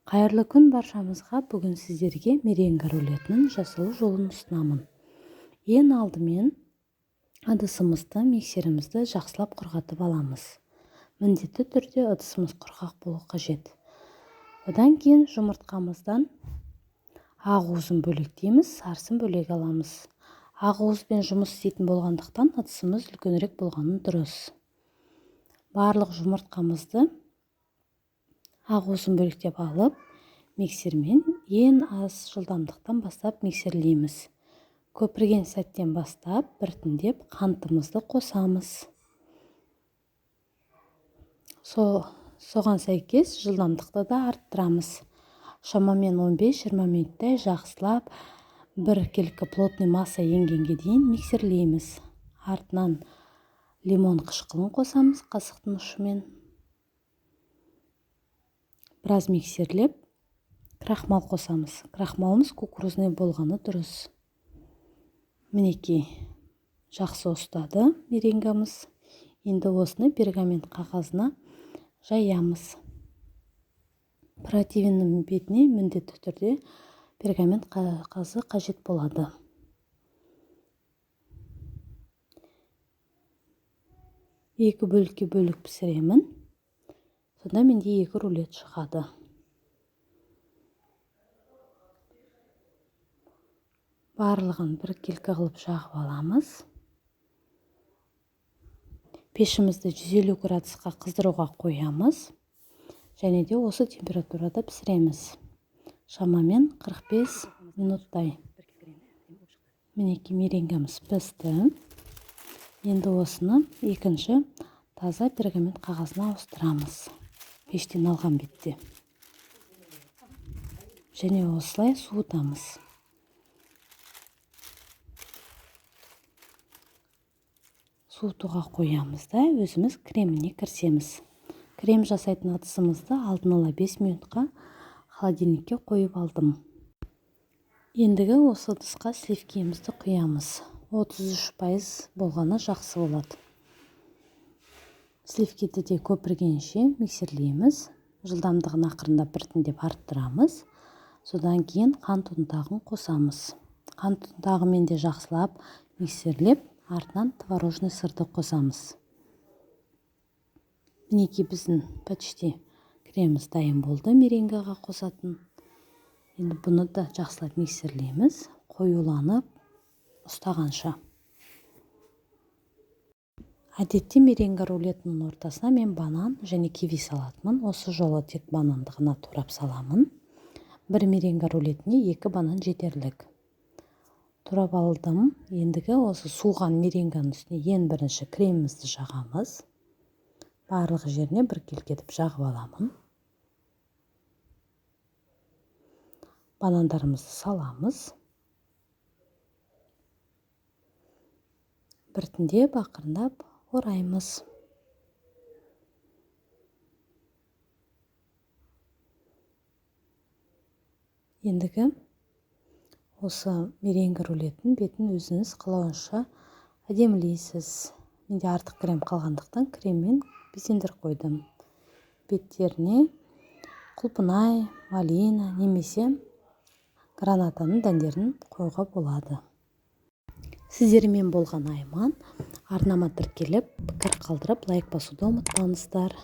Қайырлы күн баршамызға. Бүгін сіздерге меренга рулетінің жасалу жолын ұсынамын. Ең алдымен ыдысымызды, миксерімізді жақсылап құрғатып аламыз. Міндетті түрде ыдысымыз құрғақ болу қажет. Одан кейін жұмыртқамыздан ақуызын бөлектейміз, сарысын бөлек аламыз. Ақуызбен жұмыс істейтін болғандықтан ыдысымыз үлкенірек болғаны дұрыс. Барлық жұмыртқамызды ақуызын бөлектеп алып, миксермен ең аз жылдамдықтан бастап миксерлейміз. Көпірген сәттен бастап біртіндеп қантымызды қосамыз. Соған сәйкес жылдамдықты да арттырамыз. Шамамен 15-20 минуттай жақсылап біркелкі плотный масса енгенге дейін миксерлейміз. Артынан лимон қышқылын қосамыз қасықтың ұшымен. Біраз миксерлеп, крахмал қосамыз. Крахмалымыз кукурузный болғаны дұрыс. Мінекей, жақсы ұстады меренгамыз. Енді осыны пергамент қағазына жаямыз. Противеннің бетіне міндетті түрде пергамент қағазы қажет болады. Екі бөлікке бөлік пісіремін. Сонда менде 2 рулет шығады. Барлығын біркелкі қылып жағып аламыз. Пешімізді 150 градусқа қыздыруға қоямыз. Және де осы температурада пісіреміз. Шамамен 45 минуттай. Мінекей меренгамыз пісті. Енді осыны екінші таза пергамент қағазына ауыстырамыз. Пештен алған бетте. Және осылай суытамыз. Суытуға қоямыз да өзіміз креміне кірісеміз. Крем жасайтын ыдысымызды алдын ала 5 минутқа холодильникке қойып алдым. Ендігі осы ыдысқа сливкемізді құямыз. 33% болғаны жақсы болады. Сливкеті де көпіргенше миксерлейміз. Жылдамдығын ақырындап біртіндеп арттырамыз. Содан кейін қант ұнтағын қосамыз. Қант ұнтағымен де жақсылап миксерлеп, артынан творожный сырды қосамыз. Мінекей біздің почти креміміз дайын болды меренгаға қосатын. Енді бұны да жақсылап миксерлейміз, қоюланып ұстағанша. Әдетте меренга рулетінің ортасына мен банан және киви салатынмын. Осы жолы тек бананды ғана турап саламын. Бір меренга рулетіне 2 банан жетерлік. Турап алдым. Ендігі осы суған меренганың үстіне ең бірінші кремімізді жағамыз. Барлық жеріне біркелкі етіп жағып аламын. Банандарымызды саламыз. Біртіндеп ақырындап ораймыз. Ендігі осы меренга рулетін бетін өзіңіз қалауынша әдемілейсіз. Менде артық крем қалғандықтан креммен безендіріп қойдым. Беттеріне құлпынай, малина немесе гранатаның дәндерін қоюға болады. Сіздермен болған Айман. Арнама тіркеліп, пікір қалдырып, лайк басуды ұмытпаңыздар.